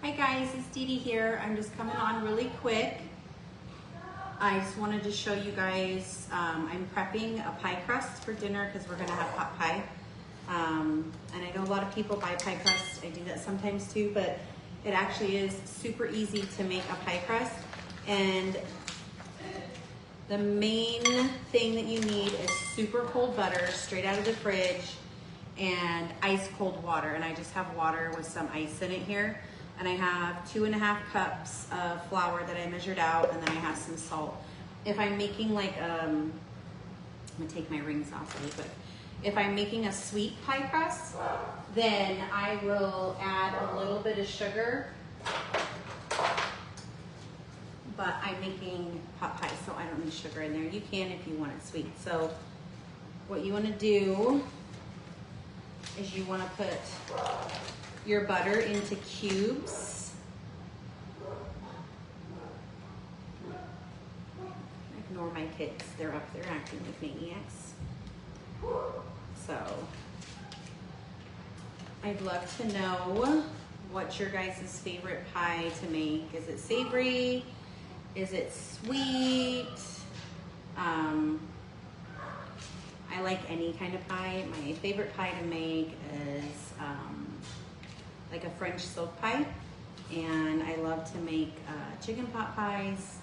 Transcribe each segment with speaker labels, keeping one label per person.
Speaker 1: Hi guys, it's Dee Dee here. I'm just coming on really quick. I just wanted to show you guys, I'm prepping a pie crust for dinner because we're gonna have pot pie. And I know a lot of people buy pie crust. I do that sometimes too, but it actually is super easy to make a pie crust. And the main thing that you need is super cold butter straight out of the fridge and ice cold water. And I just have water with some ice in it here. And I have 2.5 cups of flour that I measured out, and then I have some salt. If I'm making like, I'm gonna take my rings off really quick. If I'm making a sweet pie crust, then I will add a little bit of sugar, but I'm making pot pie, so I don't need sugar in there. You can if you want it sweet. So what you wanna do is you wanna put your butter into cubes. Ignore my kids, they're up there acting like maniacs. So, I'd love to know what's your guys' favorite pie to make. Is it savory? Is it sweet? I like any kind of pie. My favorite pie to make is like a French silk pie, and I love to make chicken pot pies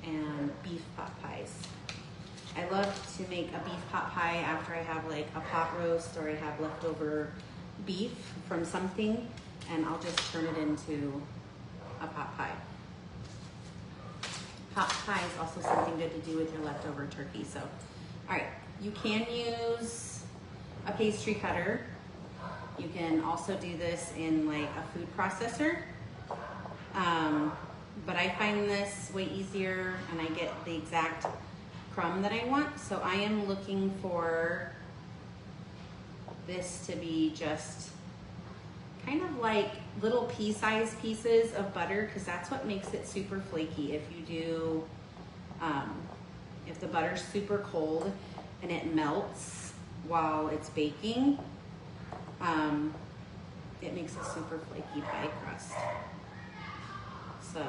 Speaker 1: and beef pot pies. I love to make a beef pot pie after I have like a pot roast or I have leftover beef from something, and I'll just turn it into a pot pie. Pot pie is also something good to do with your leftover turkey. So, all right, you can use a pastry cutter. You can also do this in like a food processor, but I find this way easier and I get the exact crumb that I want. So I am looking for this to be just kind of like little pea-sized pieces of butter, because that's what makes it super flaky. If you do, if the butter's super cold and it melts while it's baking, it makes a super flaky pie crust. So,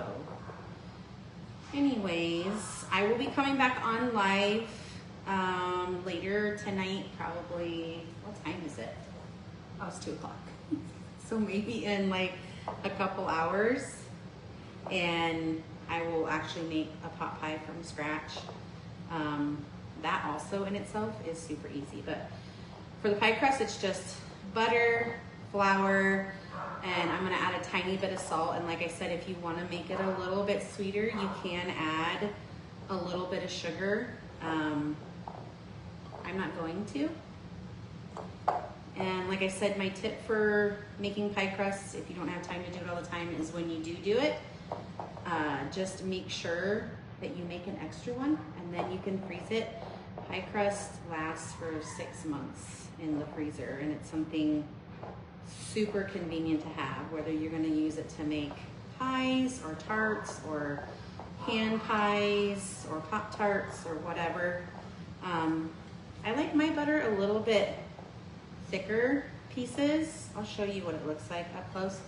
Speaker 1: anyways, I will be coming back on live later tonight, probably, what time is it? Oh, it's 2 o'clock. So maybe in like a couple hours, and I will actually make a pot pie from scratch. That also in itself is super easy, but for the pie crust, it's just butter, flour, and I'm gonna add a tiny bit of salt. And like I said, if you wanna make it a little bit sweeter, you can add a little bit of sugar. I'm not going to. And like I said, my tip for making pie crusts, if you don't have time to do it all the time, is when you do it, just make sure that you make an extra one, and then you can freeze it. Pie crust lasts for 6 months in the freezer, and it's something super convenient to have, whether you're gonna use it to make pies or tarts or hand pies or Pop-Tarts or whatever. I like my butter a little bit thicker pieces. I'll show you what it looks like up close.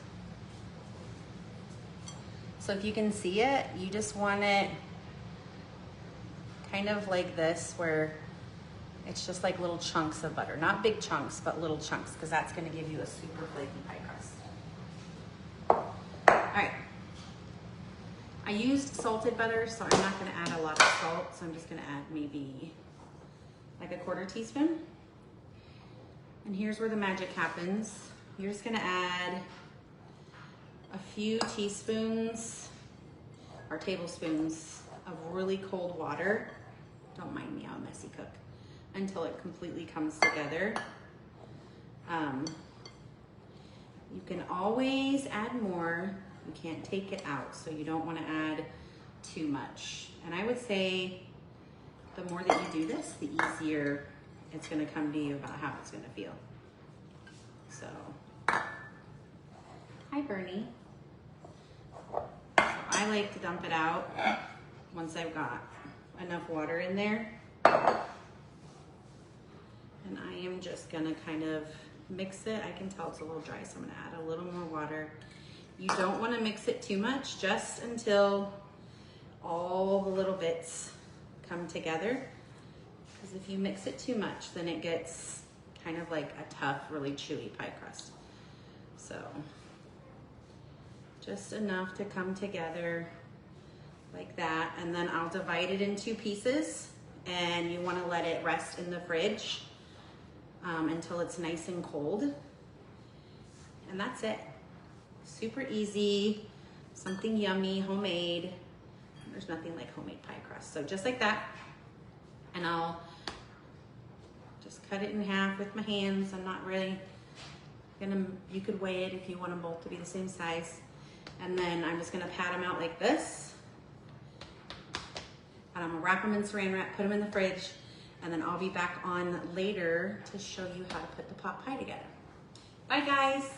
Speaker 1: So if you can see it, you just want it kind of like this, where it's just like little chunks of butter. Not big chunks, but little chunks, because that's gonna give you a super flaky pie crust. All right. I used salted butter, so I'm not gonna add a lot of salt, so I'm just gonna add maybe like a 1/4 teaspoon. And here's where the magic happens. You're just gonna add a few teaspoons or tablespoons of really cold water. Don't mind me, I'm a messy cook. Until it completely comes together. You can always add more. You can't take it out, so you don't want to add too much. And I would say the more that you do this, the easier it's going to come to you about how it's going to feel. So, hi Bernie. So I like to dump it out once I've got enough water in there. And I am just gonna kind of mix it. I can tell it's a little dry, so I'm gonna add a little more water. You don't want to mix it too much, just until all the little bits come together. Because if you mix it too much, then it gets kind of like a tough, really chewy pie crust. So just enough to come together like that. And then I'll divide it in 2 pieces, and you want to let it rest in the fridge until it's nice and cold. And that's it. Super easy, something yummy, homemade. There's nothing like homemade pie crust. So just like that. And I'll just cut it in half with my hands. I'm not really gonna, you could weigh it if you want them both to be the same size. And then I'm just gonna pat them out like this. And I'm gonna wrap them in saran wrap, put them in the fridge, and then I'll be back on later to show you how to put the pot pie together. Bye guys.